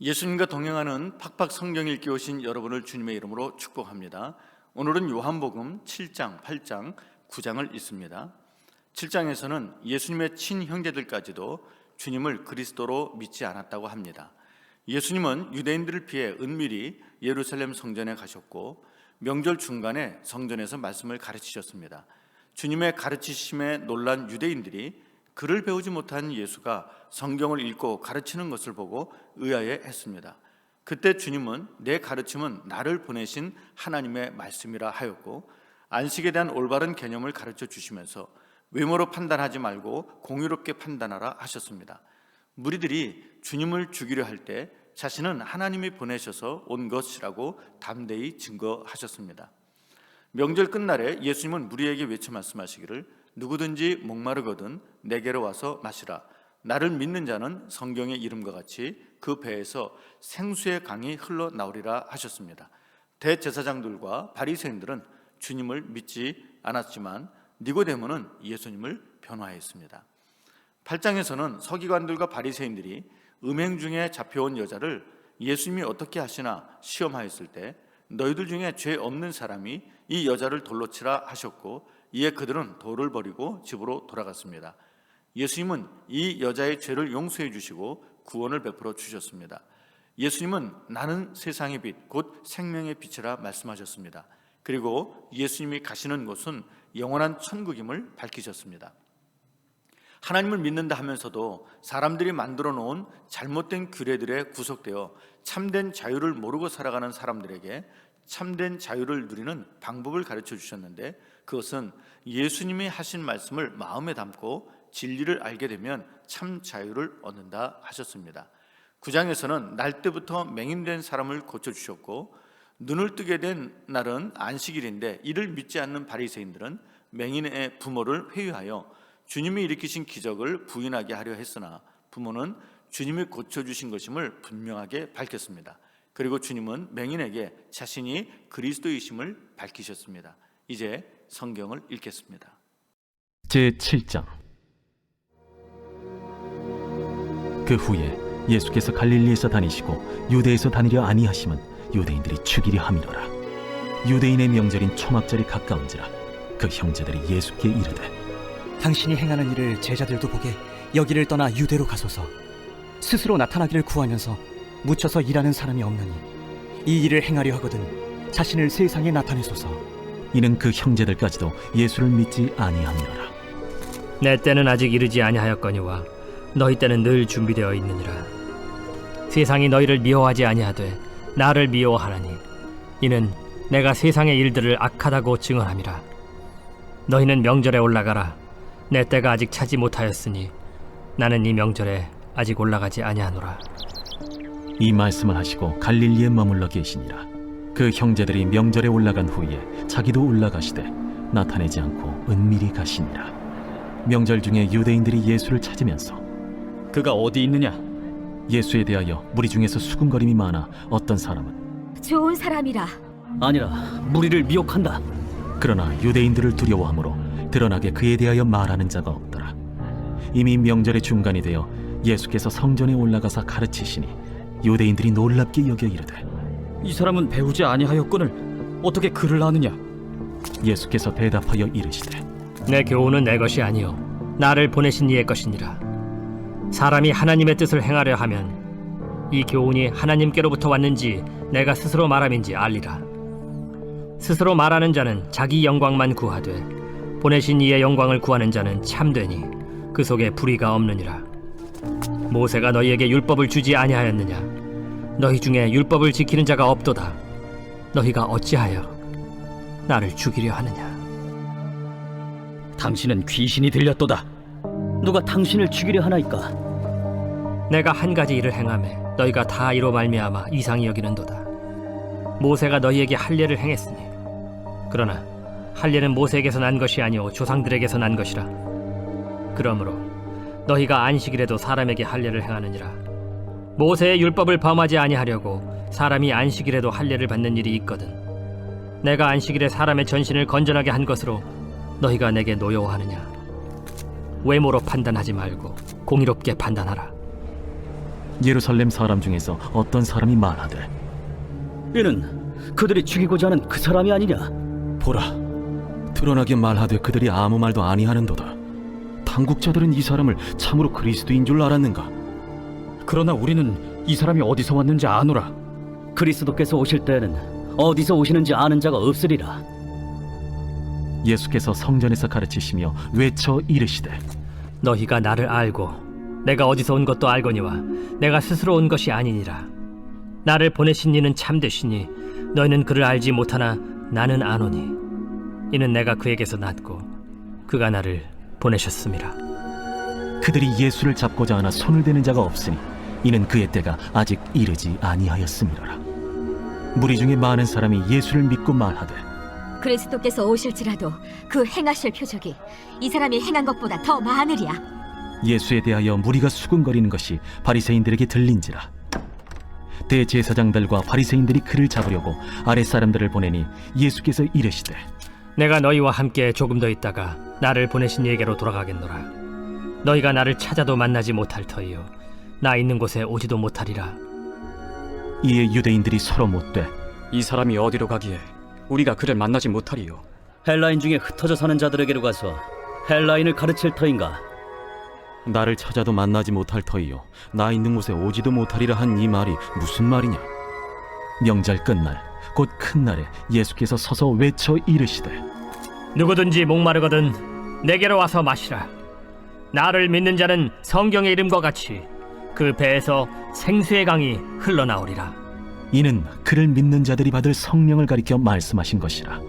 예수님과 동행하는 팍팍 성경 읽기 오신 여러분을 주님의 이름으로 축복합니다. 오늘은 요한복음 7장, 8장, 9장을 읽습니다. 7장에서는 예수님의 친형제들까지도 주님을 그리스도로 믿지 않았다고 합니다. 예수님은 유대인들을 피해 은밀히 예루살렘 성전에 가셨고 명절 중간에 성전에서 말씀을 가르치셨습니다. 주님의 가르치심에 놀란 유대인들이 글을 배우지 못한 예수가 성경을 읽고 가르치는 것을 보고 의아해 했습니다. 그때 주님은 내 가르침은 나를 보내신 하나님의 말씀이라 하였고 안식에 대한 올바른 개념을 가르쳐 주시면서 외모로 판단하지 말고 공의롭게 판단하라 하셨습니다. 무리들이 주님을 죽이려 할 때 자신은 하나님이 보내셔서 온 것이라고 담대히 증거하셨습니다. 명절 끝날에 예수님은 무리에게 외쳐 말씀하시기를 누구든지 목마르거든 내게로 와서 마시라. 나를 믿는 자는 성경의 이름과 같이 그 배에서 생수의 강이 흘러나오리라 하셨습니다. 대제사장들과 바리새인들은 주님을 믿지 않았지만 니고데모는 예수님을 변호하였습니다. 8장에서는 서기관들과 바리새인들이 음행 중에 잡혀온 여자를 예수님이 어떻게 하시나 시험하였을 때 너희들 중에 죄 없는 사람이 이 여자를 돌로 치라 하셨고 이에 그들은 돌을 버리고 집으로 돌아갔습니다. 예수님은 이 여자의 죄를 용서해 주시고 구원을 베풀어 주셨습니다. 예수님은 나는 세상의 빛, 곧 생명의 빛이라 말씀하셨습니다. 그리고 예수님이 가시는 곳은 영원한 천국임을 밝히셨습니다. 하나님을 믿는다 하면서도 사람들이 만들어 놓은 잘못된 규례들에 구속되어 참된 자유를 모르고 살아가는 사람들에게 참된 자유를 누리는 방법을 가르쳐 주셨는데 그것은 예수님이 하신 말씀을 마음에 담고 진리를 알게 되면 참 자유를 얻는다 하셨습니다. 9장에서는 날 때부터 맹인된 사람을 고쳐주셨고 눈을 뜨게 된 날은 안식일인데 이를 믿지 않는 바리새인들은 맹인의 부모를 회유하여 주님이 일으키신 기적을 부인하게 하려 했으나 부모는 주님이 고쳐주신 것임을 분명하게 밝혔습니다. 그리고 주님은 맹인에게 자신이 그리스도이심을 밝히셨습니다. 이제 성경을 읽겠습니다. 제7장. 그 후에 예수께서 갈릴리에서 다니시고 유대에서 다니려 아니하심은 유대인들이 죽이려 함이로라. 유대인의 명절인 초막절이 가까운지라 그 형제들이 예수께 이르되 당신이 행하는 일을 제자들도 보게 여기를 떠나 유대로 가소서. 스스로 나타나기를 구하면서 묻혀서 일하는 사람이 없느니 이 일을 행하려 하거든 자신을 세상에 나타내소서. 이는 그 형제들까지도 예수를 믿지 아니함이로라. 내 때는 아직 이르지 아니하였거니와 너희 때는 늘 준비되어 있느니라. 세상이 너희를 미워하지 아니하되 나를 미워하나니 이는 내가 세상의 일들을 악하다고 증언함이라. 너희는 명절에 올라가라. 내 때가 아직 차지 못하였으니 나는 이 명절에 아직 올라가지 아니하노라. 이 말씀을 하시고 갈릴리에 머물러 계시니라. 그 형제들이 명절에 올라간 후에 자기도 올라가시되 나타내지 않고 은밀히 가시니라. 명절 중에 유대인들이 예수를 찾으면서 그가 어디 있느냐? 예수에 대하여 무리 중에서 수군거림이 많아 어떤 사람은 좋은 사람이라. 아니라 무리를 미혹한다. 그러나 유대인들을 두려워하므로 드러나게 그에 대하여 말하는 자가 없더라. 이미 명절의 중간이 되어 예수께서 성전에 올라가사 가르치시니 유대인들이 놀랍게 여겨 이르되 이 사람은 배우지 아니하였거늘 어떻게 글을 아느냐? 예수께서 대답하여 이르시되 내 교훈은 내 것이 아니요 나를 보내신 이의 것이니라. 사람이 하나님의 뜻을 행하려 하면 이 교훈이 하나님께로부터 왔는지 내가 스스로 말함인지 알리라. 스스로 말하는 자는 자기 영광만 구하되 보내신 이의 영광을 구하는 자는 참되니 그 속에 불의가 없느니라. 모세가 너희에게 율법을 주지 아니하였느냐? 너희 중에 율법을 지키는 자가 없도다. 너희가 어찌하여 나를 죽이려 하느냐? 당신은 귀신이 들렸도다. 누가 당신을 죽이려 하나이까? 내가 한 가지 일을 행하매 너희가 다 이로 말미암아 이상히 여기는도다. 모세가 너희에게 할례를 행했으니 그러나 할례는 모세에게서 난 것이 아니오 조상들에게서 난 것이라. 그러므로 너희가 안식일에도 사람에게 할례를 행하느니라. 모세의 율법을 범하지 아니하려고 사람이 안식일에도 할례를 받는 일이 있거든. 내가 안식일에 사람의 전신을 건전하게 한 것으로 너희가 내게 노여워하느냐? 외모로 판단하지 말고 공의롭게 판단하라. 예루살렘 사람 중에서 어떤 사람이 말하되 이는 그들이 죽이고자 하는 그 사람이 아니냐? 보라, 드러나게 말하되 그들이 아무 말도 아니하는도다. 당국자들은 이 사람을 참으로 그리스도인 줄 알았는가? 그러나 우리는 이 사람이 어디서 왔는지 아노라. 그리스도께서 오실 때에는 어디서 오시는지 아는 자가 없으리라. 예수께서 성전에서 가르치시며 외쳐 이르시되 너희가 나를 알고 내가 어디서 온 것도 알거니와 내가 스스로 온 것이 아니니라. 나를 보내신 이는 참되시니 너희는 그를 알지 못하나 나는 아노니 이는 내가 그에게서 났고 그가 나를 보내셨음이라. 그들이 예수를 잡고자 하나 손을 대는 자가 없으니 이는 그의 때가 아직 이르지 아니하였음이로라. 무리 중에 많은 사람이 예수를 믿고 말하되 그리스도께서 오실지라도 그 행하실 표적이 이 사람이 행한 것보다 더 많으리야. 예수에 대하여 무리가 수군거리는 것이 바리새인들에게 들린지라. 대제사장들과 바리새인들이 그를 잡으려고 아랫사람들을 보내니 예수께서 이르시되 내가 너희와 함께 조금 더 있다가 나를 보내신 이에게로 돌아가겠노라. 너희가 나를 찾아도 만나지 못할 터이요 나 있는 곳에 오지도 못하리라. 이에 유대인들이 서로 묻되 이 사람이 어디로 가기에 우리가 그를 만나지 못하리요? 헬라인 중에 흩어져 사는 자들에게로 가서 헬라인을 가르칠 터인가? 나를 찾아도 만나지 못할 터이요 나 있는 곳에 오지도 못하리라 한 이 말이 무슨 말이냐? 명절 끝날 곧 큰 날에 예수께서 서서 외쳐 이르시되 누구든지 목마르거든 내게로 와서 마시라. 나를 믿는 자는 성경의 이름과 같이 그 배에서 생수의 강이 흘러나오리라. 이는 그를 믿는 자들이 받을 성령을 가리켜 말씀하신 것이라.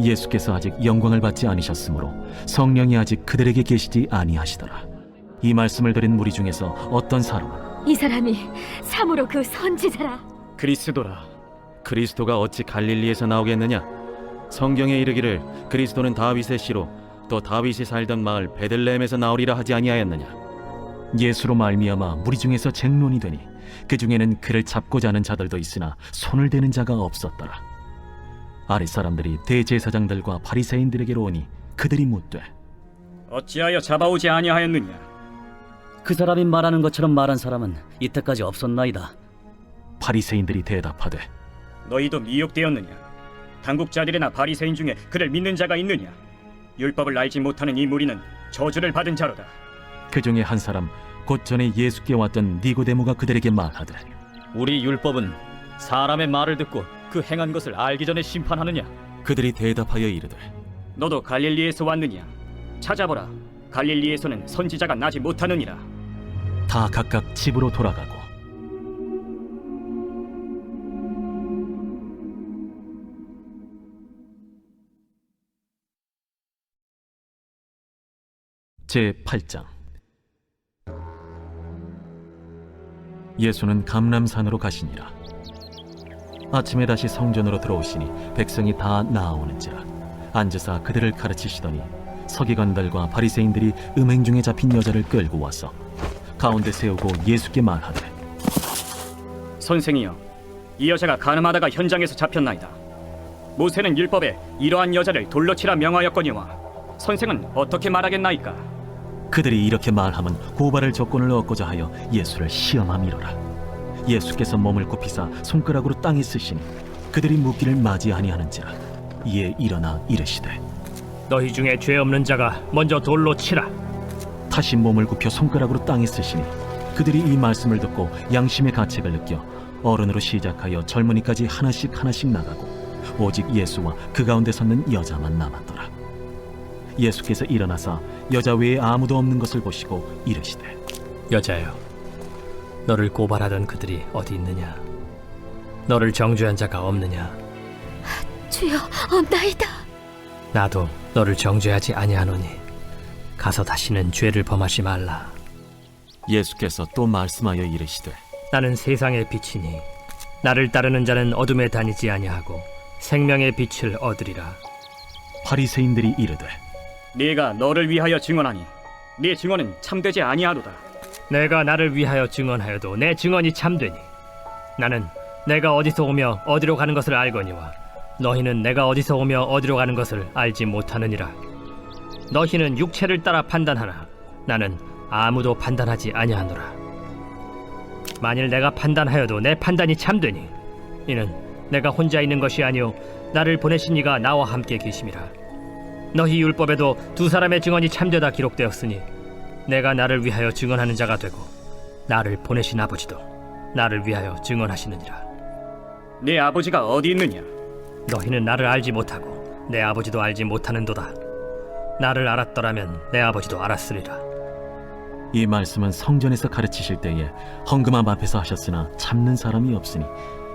예수께서 아직 영광을 받지 않으셨으므로 성령이 아직 그들에게 계시지 아니하시더라. 이 말씀을 들은 무리 중에서 어떤 사람은 이 사람이 참으로 그 선지자라. 그리스도라. 그리스도가 어찌 갈릴리에서 나오겠느냐? 성경에 이르기를 그리스도는 다윗의 씨로 또 다윗이 살던 마을 베들레헴에서 나오리라 하지 아니하였느냐? 예수로 말미암아 무리 중에서 쟁론이 되니 그 중에는 그를 잡고자 하는 자들도 있으나 손을 대는 자가 없었더라. 아랫사람들이 대제사장들과 바리새인들에게로 오니 그들이 묻되 어찌하여 잡아오지 아니하였느냐? 그 사람이 말하는 것처럼 말한 사람은 이때까지 없었나이다. 바리새인들이 대답하되 너희도 미혹되었느냐? 당국자들이나 바리새인 중에 그를 믿는 자가 있느냐? 율법을 알지 못하는 이 무리는 저주를 받은 자로다. 그 중에 한 사람 곧 전에 예수께 왔던 니고데모가 그들에게 말하되 우리 율법은 사람의 말을 듣고 그 행한 것을 알기 전에 심판하느냐? 그들이 대답하여 이르되 너도 갈릴리에서 왔느냐? 찾아보라. 갈릴리에서는 선지자가 나지 못하느니라. 다 각각 집으로 돌아가고 제8장. 예수는 감람산으로 가시니라. 아침에 다시 성전으로 들어오시니 백성이 다 나아오는지라. 앉으사 그들을 가르치시더니 서기관들과 바리새인들이 음행 중에 잡힌 여자를 끌고 와서 가운데 세우고 예수께 말하되 선생이여, 이 여자가 간음하다가 현장에서 잡혔나이다. 모세는 율법에 이러한 여자를 돌로 치라 명하였거니와 선생은 어떻게 말하겠나이까? 그들이 이렇게 말하면 고발할 조건을 얻고자 하여 예수를 시험함이로라. 예수께서 몸을 굽히사 손가락으로 땅에 쓰시니 그들이 묻기를 맞이아니하는지라. 이에 일어나 이르시되 너희 중에 죄 없는 자가 먼저 돌로 치라. 다시 몸을 굽혀 손가락으로 땅에 쓰시니 그들이 이 말씀을 듣고 양심의 가책을 느껴 어른으로 시작하여 젊은이까지 하나씩 하나씩 나가고 오직 예수와 그 가운데 섰는 여자만 남았더라. 예수께서 일어나사 여자 외에 아무도 없는 것을 보시고 이르시되 여자여, 너를 고발하던 그들이 어디 있느냐? 너를 정죄한 자가 없느냐? 주여, 없나이다. 나도 너를 정죄하지 아니하노니 가서 다시는 죄를 범하지 말라. 예수께서 또 말씀하여 이르시되 나는 세상의 빛이니 나를 따르는 자는 어둠에 다니지 아니하고 생명의 빛을 얻으리라. 바리새인들이 이르되 네가 너를 위하여 증언하니 네 증언은 참되지 아니하도다. 내가 나를 위하여 증언하여도 내 증언이 참되니 나는 내가 어디서 오며 어디로 가는 것을 알거니와 너희는 내가 어디서 오며 어디로 가는 것을 알지 못하느니라. 너희는 육체를 따라 판단하나 나는 아무도 판단하지 아니하노라. 만일 내가 판단하여도 내 판단이 참되니 이는 내가 혼자 있는 것이 아니오 나를 보내신 이가 나와 함께 계심이라. 너희 율법에도 두 사람의 증언이 참되다 기록되었으니 내가 나를 위하여 증언하는 자가 되고 나를 보내신 아버지도 나를 위하여 증언하시느니라. 네 아버지가 어디 있느냐? 너희는 나를 알지 못하고 내 아버지도 알지 못하는도다. 나를 알았더라면 내 아버지도 알았으리라. 이 말씀은 성전에서 가르치실 때에 헌금함 앞에서 하셨으나 참는 사람이 없으니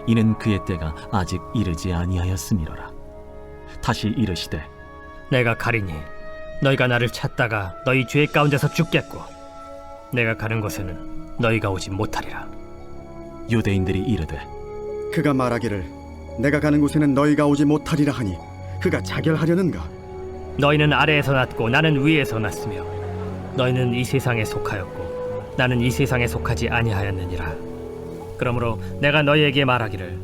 이는 그의 때가 아직 이르지 아니하였음이로라. 다시 이르시되 내가 가리니 너희가 나를 찾다가 너희 죄 가운데서 죽겠고 내가 가는 곳에는 너희가 오지 못하리라. 유대인들이 이르되 그가 말하기를 내가 가는 곳에는 너희가 오지 못하리라 하니 그가 자결하려는가? 너희는 아래에서 났고 나는 위에서 났으며 너희는 이 세상에 속하였고 나는 이 세상에 속하지 아니하였느니라. 그러므로 내가 너희에게 말하기를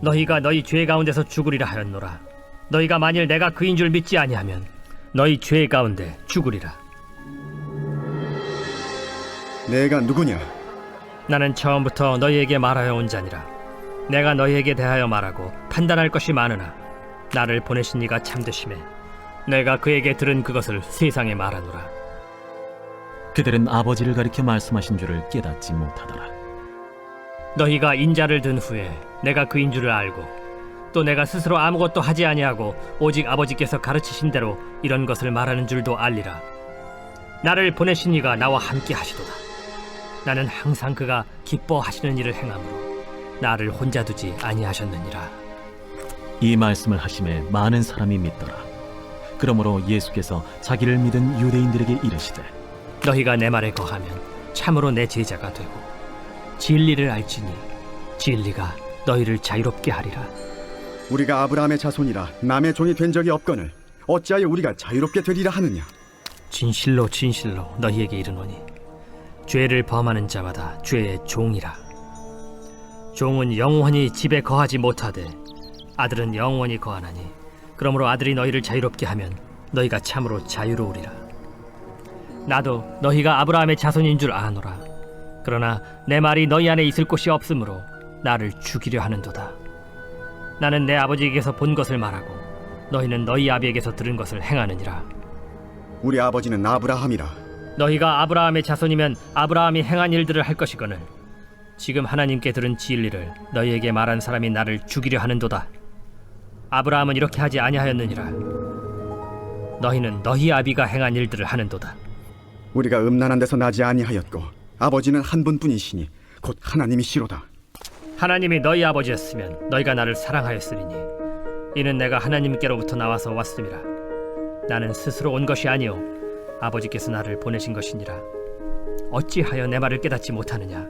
너희가 너희 죄 가운데서 죽으리라 하였노라. 너희가 만일 내가 그인 줄 믿지 아니하면 너희 죄 가운데 죽으리라. 내가 누구냐? 나는 처음부터 너희에게 말하여 온 자니라. 내가 너희에게 대하여 말하고 판단할 것이 많으나 나를 보내신 이가 참되심에 내가 그에게 들은 그것을 세상에 말하노라. 그들은 아버지를 가리켜 말씀하신 줄을 깨닫지 못하더라. 너희가 인자를 든 후에 내가 그인 줄을 알고 또 내가 스스로 아무것도 하지 아니하고 오직 아버지께서 가르치신 대로 이런 것을 말하는 줄도 알리라. 나를 보내신 이가 나와 함께 하시도다. 나는 항상 그가 기뻐하시는 일을 행함으로 나를 혼자 두지 아니하셨느니라. 이 말씀을 하심에 많은 사람이 믿더라. 그러므로 예수께서 자기를 믿은 유대인들에게 이르시되 너희가 내 말에 거하면 참으로 내 제자가 되고 진리를 알지니 진리가 너희를 자유롭게 하리라. 우리가 아브라함의 자손이라 남의 종이 된 적이 없거늘 어찌하여 우리가 자유롭게 되리라 하느냐? 진실로 진실로 너희에게 이르노니 죄를 범하는 자마다 죄의 종이라. 종은 영원히 집에 거하지 못하되 아들은 영원히 거하나니 그러므로 아들이 너희를 자유롭게 하면 너희가 참으로 자유로우리라. 나도 너희가 아브라함의 자손인 줄 아노라. 그러나 내 말이 너희 안에 있을 곳이 없으므로 나를 죽이려 하는도다. 나는 내 아버지에게서 본 것을 말하고 너희는 너희 아비에게서 들은 것을 행하느니라. 우리 아버지는 아브라함이라. 너희가 아브라함의 자손이면 아브라함이 행한 일들을 할 것이거늘 지금 하나님께 들은 진리를 너희에게 말한 사람이 나를 죽이려 하는도다. 아브라함은 이렇게 하지 아니하였느니라. 너희는 너희 아비가 행한 일들을 하는도다. 우리가 음란한 데서 나지 아니하였고 아버지는 한 분뿐이시니 곧 하나님이시로다. 하나님이 너희 아버지였으면 너희가 나를 사랑하였으리니 이는 내가 하나님께로부터 나와서 왔음이라. 나는 스스로 온 것이 아니요 아버지께서 나를 보내신 것이니라. 어찌하여 내 말을 깨닫지 못하느냐?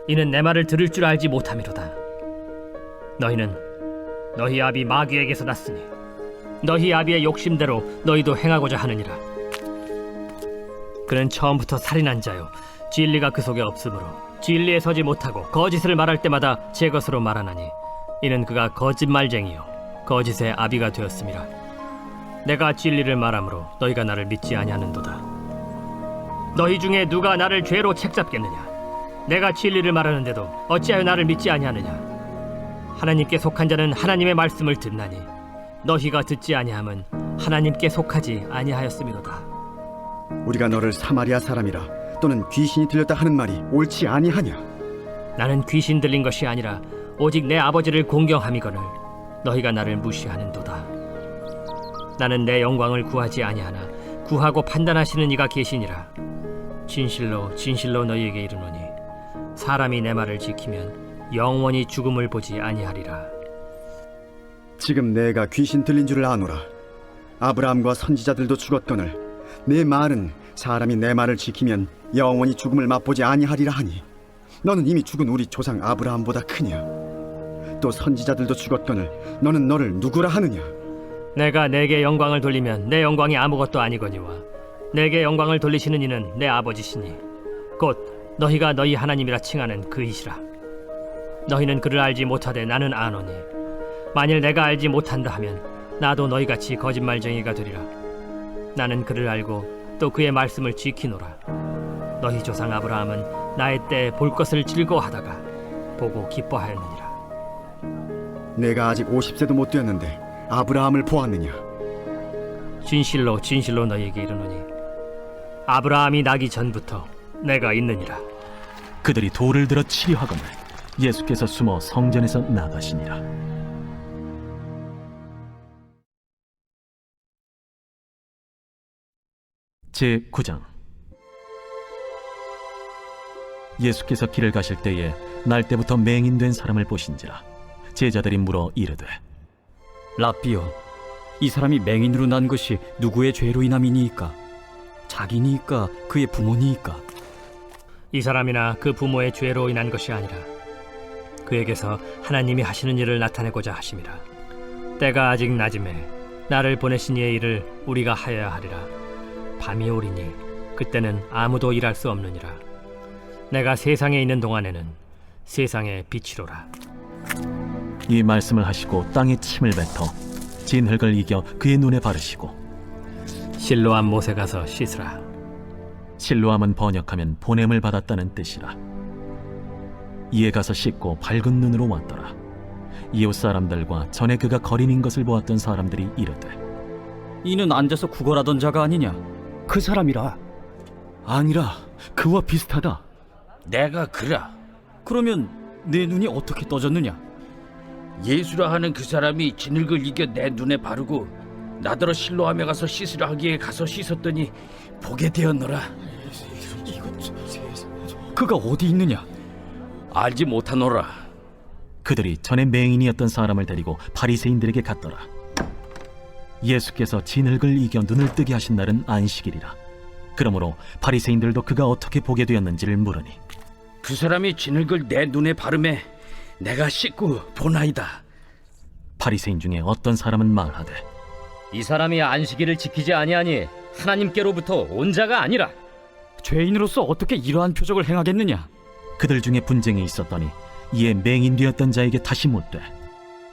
이는 내 말을 들을 줄 알지 못함이로다. 너희는 너희 아비 마귀에게서 났으니 너희 아비의 욕심대로 너희도 행하고자 하느니라. 그는 처음부터 살인한 자요 진리가 그 속에 없으므로 진리에 서지 못하고 거짓을 말할 때마다 제 것으로 말하나니 이는 그가 거짓말쟁이요 거짓의 아비가 되었음이라. 내가 진리를 말함으로 너희가 나를 믿지 아니하는도다. 너희 중에 누가 나를 죄로 책잡겠느냐? 내가 진리를 말하는데도 어찌하여 나를 믿지 아니하느냐? 하나님께 속한 자는 하나님의 말씀을 듣나니 너희가 듣지 아니함은 하나님께 속하지 아니하였음이로다. 우리가 너를 사마리아 사람이라 또는 귀신이 들렸다 하는 말이 옳지 아니하냐? 나는 귀신 들린 것이 아니라 오직 내 아버지를 공경함이거늘 너희가 나를 무시하는도다. 나는 내 영광을 구하지 아니하나 구하고 판단하시는 이가 계시니라. 진실로 진실로 너희에게 이르노니 사람이 내 말을 지키면 영원히 죽음을 보지 아니하리라. 지금 내가 귀신 들린 줄을 아노라. 아브라함과 선지자들도 죽었거늘 내 말은 사람이 내 말을 지키면 영원히 죽음을 맛보지 아니하리라 하니 너는 이미 죽은 우리 조상 아브라함보다 크냐? 또 선지자들도 죽었거늘 너는 너를 누구라 하느냐? 내가 내게 영광을 돌리면 내 영광이 아무것도 아니거니와 내게 영광을 돌리시는 이는 내 아버지시니 곧 너희가 너희 하나님이라 칭하는 그이시라. 너희는 그를 알지 못하되 나는 아노니 만일 내가 알지 못한다 하면 나도 너희같이 거짓말쟁이가 되리라. 나는 그를 알고 또 그의 말씀을 지키노라. 너희 조상 아브라함은 나의 때 볼 것을 즐거워하다가 보고 기뻐하였느니라. 내가 아직 50세도 못 되었는데 아브라함을 보았느냐? 진실로 진실로 너희에게 이르노니 아브라함이 나기 전부터 내가 있느니라. 그들이 돌을 들어 치려 하거늘 예수께서 숨어 성전에서 나가시니라. 제9장. 예수께서 길을 가실 때에 날 때부터 맹인된 사람을 보신지라. 제자들이 물어 이르되 라삐요, 이 사람이 맹인으로 난 것이 누구의 죄로 인함이니이까? 자기니이까 그의 부모니이까? 이 사람이나 그 부모의 죄로 인한 것이 아니라 그에게서 하나님이 하시는 일을 나타내고자 하심이라. 때가 아직 낮음에 나를 보내신 이의 일을 우리가 하여야 하리라. 밤이 오리니 그때는 아무도 일할 수 없느니라. 내가 세상에 있는 동안에는 세상의 빛이로라. 이 말씀을 하시고 땅에 침을 뱉어 진흙을 이겨 그의 눈에 바르시고 실로암 못에 가서 씻으라. 실로암은 번역하면 보냄을 받았다는 뜻이라. 이에 가서 씻고 밝은 눈으로 왔더라. 이웃 사람들과 전에 그가 거린인 것을 보았던 사람들이 이르되 이는 앉아서 구걸하던 자가 아니냐? 그 사람이라. 아니라 그와 비슷하다. 내가 그라. 그러면 내 눈이 어떻게 떠졌느냐? 예수라 하는 그 사람이 진흙을 이겨 내 눈에 바르고 나더러 실로암에 가서 씻으라 하기에 가서 씻었더니 보게 되었노라. 그가 어디 있느냐? 알지 못하노라. 그들이 전에 맹인이었던 사람을 데리고 바리새인들에게 갔더라. 예수께서 진흙을 이겨 눈을 뜨게 하신 날은 안식일이라. 그러므로 바리새인들도 그가 어떻게 보게 되었는지를 물으니 그 사람이 진흙을 내 눈에 바르매 내가 씻고 보나이다. 바리새인 중에 어떤 사람은 말하되 이 사람이 안식일을 지키지 아니하니 하나님께로부터 온 자가 아니라. 죄인으로서 어떻게 이러한 표적을 행하겠느냐? 그들 중에 분쟁이 있었더니 이에 맹인되었던 자에게 다시 묻되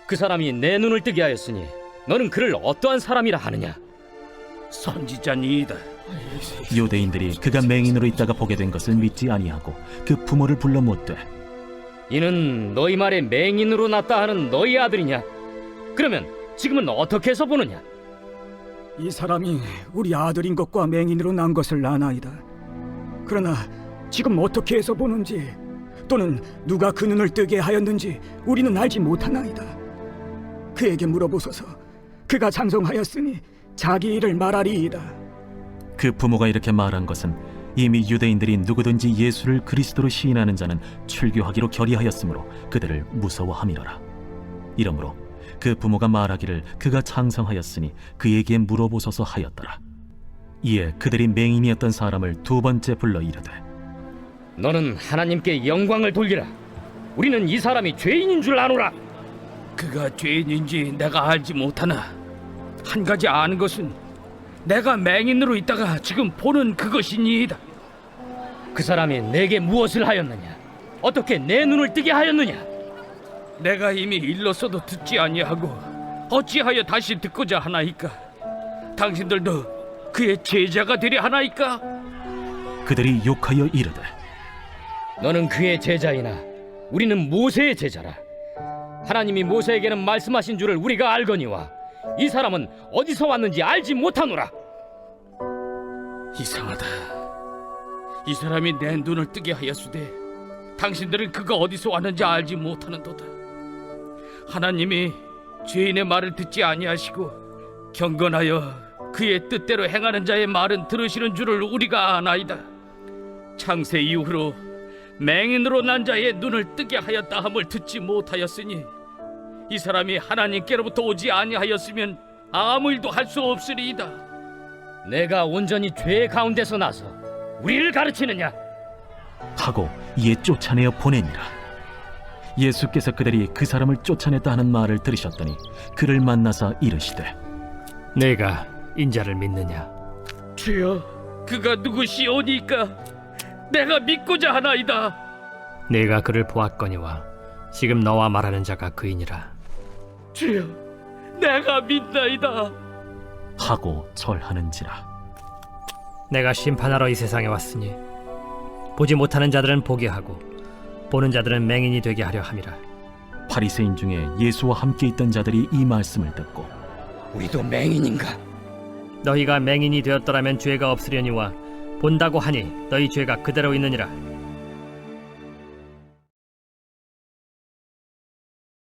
그 사람이 내 눈을 뜨게 하였으니 너는 그를 어떠한 사람이라 하느냐? 선지자니이다. 유대인들이 그가 맹인으로 있다가 보게 된 것을 믿지 아니하고 그 부모를 불러 묻되 이는 너희 말에 맹인으로 났다 하는 너희 아들이냐? 그러면 지금은 어떻게 해서 보느냐? 이 사람이 우리 아들인 것과 맹인으로 난 것을 아나이다. 그러나 지금 어떻게 해서 보는지 또는 누가 그 눈을 뜨게 하였는지 우리는 알지 못하나이다. 그에게 물어보소서. 그가 장성하였으니 자기 일을 말하리이다. 그 부모가 이렇게 말한 것은 이미 유대인들이 누구든지 예수를 그리스도로 시인하는 자는 출교하기로 결의하였으므로 그들을 무서워함이로라. 이러므로 그 부모가 말하기를 그가 장성하였으니 그에게 물어보소서 하였더라. 이에 그들이 맹인이었던 사람을 두 번째 불러 이르되 너는 하나님께 영광을 돌리라. 우리는 이 사람이 죄인인 줄 아노라. 그가 죄인인지 내가 알지 못하나 한 가지 아는 것은 내가 맹인으로 있다가 지금 보는 그것이니이다. 그 사람이 내게 무엇을 하였느냐? 어떻게 내 눈을 뜨게 하였느냐? 내가 이미 일렀어도 듣지 아니하고 어찌하여 다시 듣고자 하나이까? 당신들도 그의 제자가 되려 하나이까? 그들이 욕하여 이르되 너는 그의 제자이나 우리는 모세의 제자라. 하나님이 모세에게는 말씀하신 줄을 우리가 알거니와 이 사람은 어디서 왔는지 알지 못하노라. 이상하다. 이 사람이 내 눈을 뜨게 하였으되 당신들은 그가 어디서 왔는지 알지 못하는도다. 하나님이 죄인의 말을 듣지 아니하시고 경건하여 그의 뜻대로 행하는 자의 말은 들으시는 줄을 우리가 아나이다. 창세 이후로 맹인으로 난 자의 눈을 뜨게 하였다 함을 듣지 못하였으니 이 사람이 하나님께로부터 오지 아니하였으면 아무 일도 할 수 없으리이다. 내가 온전히 죄 가운데서 나서 우리를 가르치느냐? 하고 이에 쫓아내어 보내니라. 예수께서 그들이 그 사람을 쫓아냈다 하는 말을 들으셨더니 그를 만나사 이르시되 내가 인자를 믿느냐? 주여, 그가 누구시오니까 내가 믿고자 하나이다. 내가 그를 보았거니와 지금 너와 말하는 자가 그이니라. 주여, 내가 믿나이다. 하고 절하는지라. 내가 심판하러 이 세상에 왔으니 보지 못하는 자들은 보게 하고 보는 자들은 맹인이 되게 하려 함이라. 바리새인 중에 예수와 함께 있던 자들이 이 말씀을 듣고 우리도 맹인인가? 너희가 맹인이 되었더라면 죄가 없으려니와 본다고 하니 너희 죄가 그대로 있느니라.